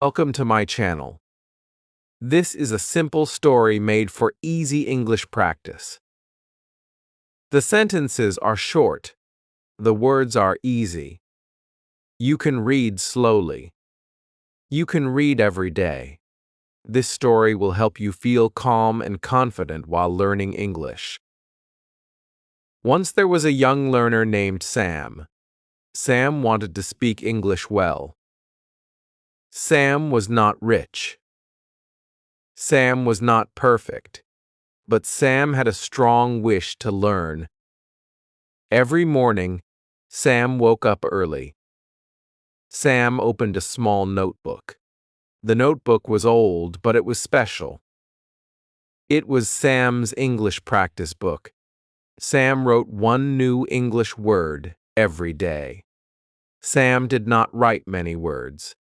Welcome to my channel. This is a simple story made for easy English practice. The sentences are short. The words are easy. You can read slowly. You can read every day. This story will help you feel calm and confident while learning English. Once there was a young learner named Sam. Sam wanted to speak English well. Sam was not rich. Sam was not perfect, but Sam had a strong wish to learn. Every morning, Sam woke up early. Sam opened a small notebook. The notebook was old, but it was special. It was Sam's English practice book. Sam wrote one new English word every day. Sam did not write many words.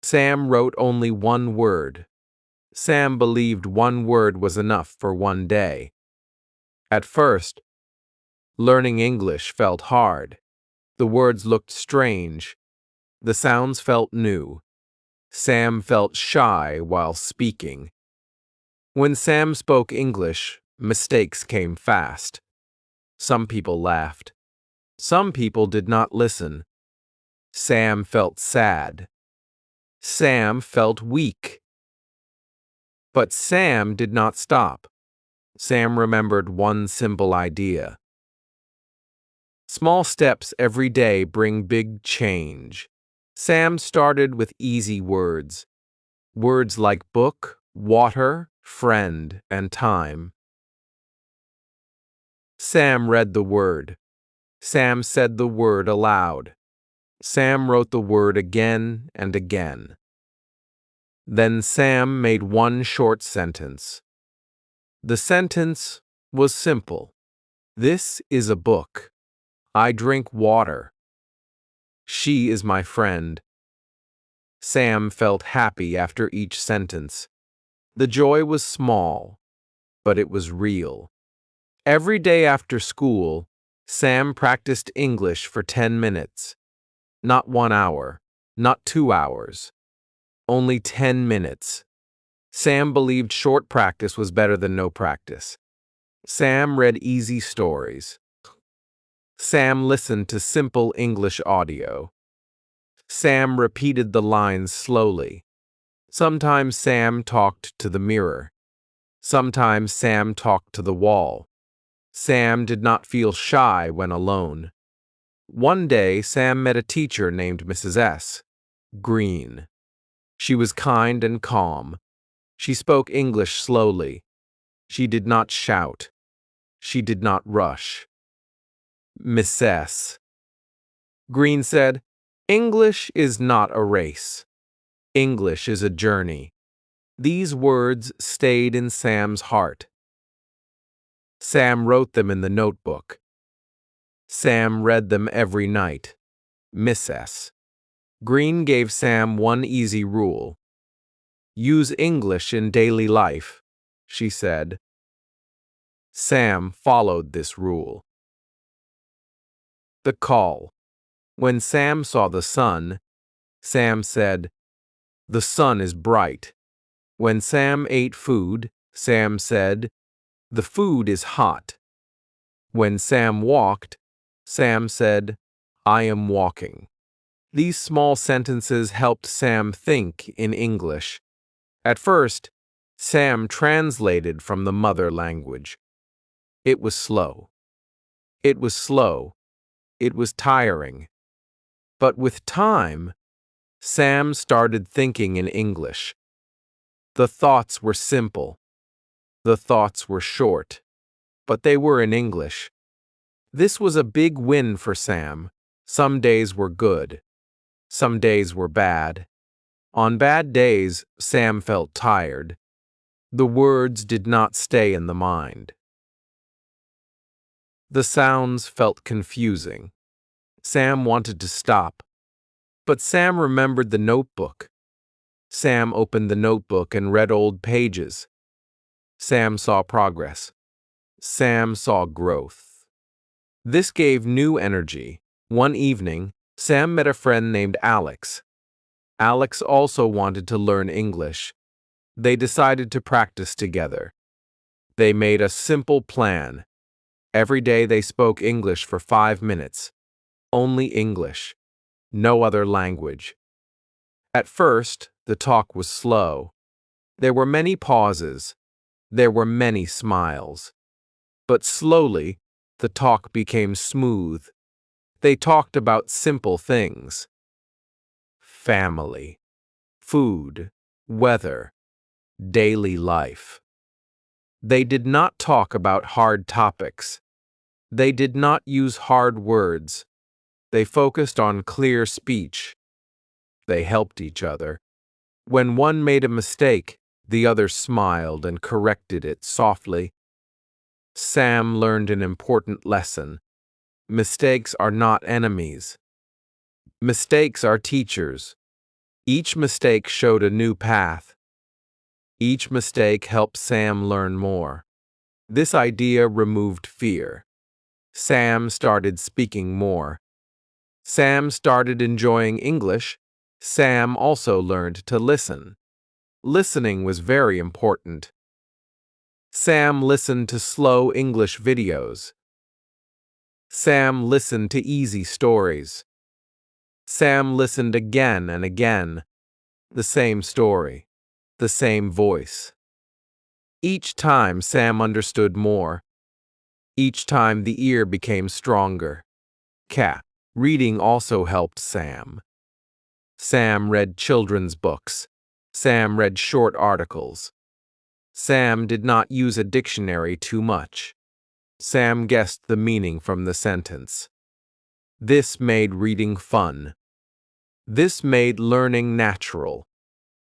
Sam wrote only one word. Sam believed one word was enough for one day. At first, learning English felt hard. The words looked strange. The sounds felt new. Sam felt shy while speaking. When Sam spoke English, mistakes came fast. Some people laughed. Some people did not listen. Sam felt sad. Sam felt weak. But Sam did not stop. Sam remembered one simple idea. Small steps every day bring big change. Sam started with easy words. Words like book, water, friend, and time. Sam read the word. Sam said the word aloud. Sam wrote the word again and again. Then Sam made one short sentence. The sentence was simple. This is a book. I drink water. She is my friend. Sam felt happy after each sentence. The joy was small, but it was real. Every day after school, Sam practiced English for 10 minutes. Not 1 hour, not 2 hours. Only 10 minutes. Sam believed short practice was better than no practice. Sam read easy stories. Sam listened to simple English audio. Sam repeated the lines slowly. Sometimes Sam talked to the mirror. Sometimes Sam talked to the wall. Sam did not feel shy when alone. One day, Sam met a teacher named Mrs. S. Green. She was kind and calm. She spoke English slowly. She did not shout. She did not rush. Miss S. Green said, "English is not a race. English is a journey." These words stayed in Sam's heart. Sam wrote them in the notebook. Sam read them every night. Miss S. Green gave Sam one easy rule. Use English in daily life, she said. Sam followed this rule. The call. When Sam saw the sun, Sam said, "The sun is bright." When Sam ate food, Sam said, "The food is hot." When Sam walked, Sam said, "I am walking." These small sentences helped Sam think in English. At first, Sam translated from the mother language. It was slow. It was slow. It was tiring. But with time, Sam started thinking in English. The thoughts were simple. The thoughts were short. But they were in English. This was a big win for Sam. Some days were good. Some days were bad. On bad days, Sam felt tired. The words did not stay in the mind. The sounds felt confusing. Sam wanted to stop. But Sam remembered the notebook. Sam opened the notebook and read old pages. Sam saw progress. Sam saw growth. This gave new energy. One evening, Sam met a friend named Alex. Alex also wanted to learn English. They decided to practice together. They made a simple plan. Every day they spoke English for 5 minutes. Only English. No other language. At first, the talk was slow. There were many pauses. There were many smiles. But slowly, the talk became smooth. They talked about simple things. Family, food, weather, daily life. They did not talk about hard topics. They did not use hard words. They focused on clear speech. They helped each other. When one made a mistake, the other smiled and corrected it softly. Sam learned an important lesson. Mistakes are not enemies. Mistakes are teachers. Each mistake showed a new path. Each mistake helped Sam learn more. This idea removed fear. Sam started speaking more. Sam started enjoying English. Sam also learned to listen. Listening was very important. Sam listened to slow English videos. Sam listened to easy stories. Sam listened again and again. The same story, the same voice. Each time Sam understood more. Each time the ear became stronger. Reading also helped Sam. Sam read children's books. Sam read short articles. Sam did not use a dictionary too much. Sam guessed the meaning from the sentence. This made reading fun. This made learning natural.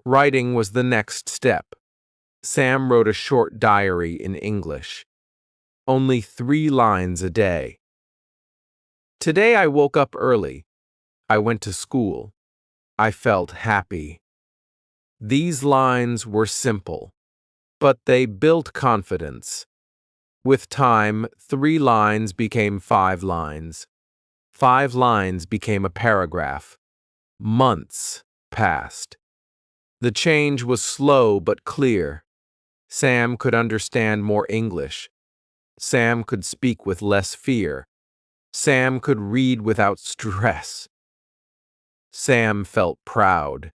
Writing was the next step. Sam wrote a short diary in English. Only 3 lines a day. Today I woke up early. I went to school. I felt happy. These lines were simple, but they built confidence. With time, 3 lines became 5 lines. 5 lines became a paragraph. Months passed. The change was slow but clear. Sam could understand more English. Sam could speak with less fear. Sam could read without stress. Sam felt proud.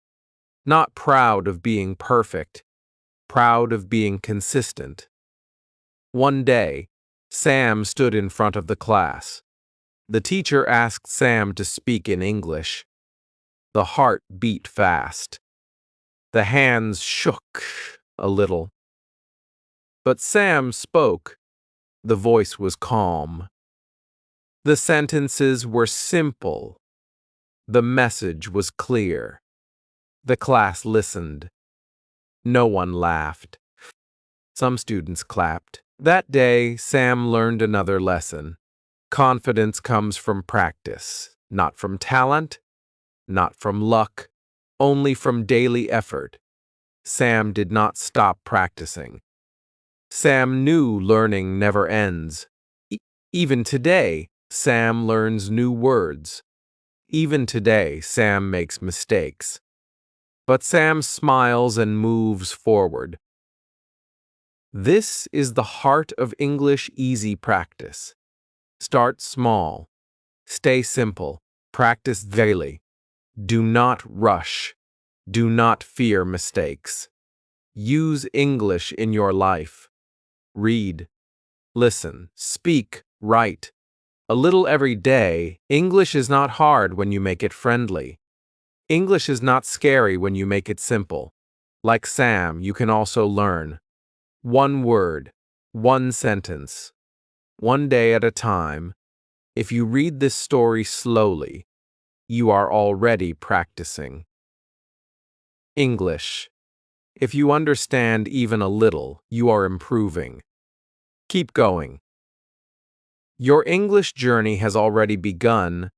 Not proud of being perfect, proud of being consistent. One day, Sam stood in front of the class. The teacher asked Sam to speak in English. The heart beat fast. The hands shook a little. But Sam spoke. The voice was calm. The sentences were simple. The message was clear. The class listened. No one laughed. Some students clapped. That day, Sam learned another lesson. Confidence comes from practice, not from talent, not from luck, only from daily effort. Sam did not stop practicing. Sam knew learning never ends. Even today, Sam learns new words. Even today, Sam makes mistakes. But Sam smiles and moves forward. This is the heart of English easy practice. Start small. Stay simple. Practice daily. Do not rush. Do not fear mistakes. Use English in your life. Read, listen, speak, write. A little every day. English is not hard when you make it friendly. English is not scary when you make it simple. Like Sam, you can also learn. One word, one sentence, one day at a time. If you read this story slowly, you are already practicing. English. If you understand even a little, you are improving. Keep going. Your English journey has already begun.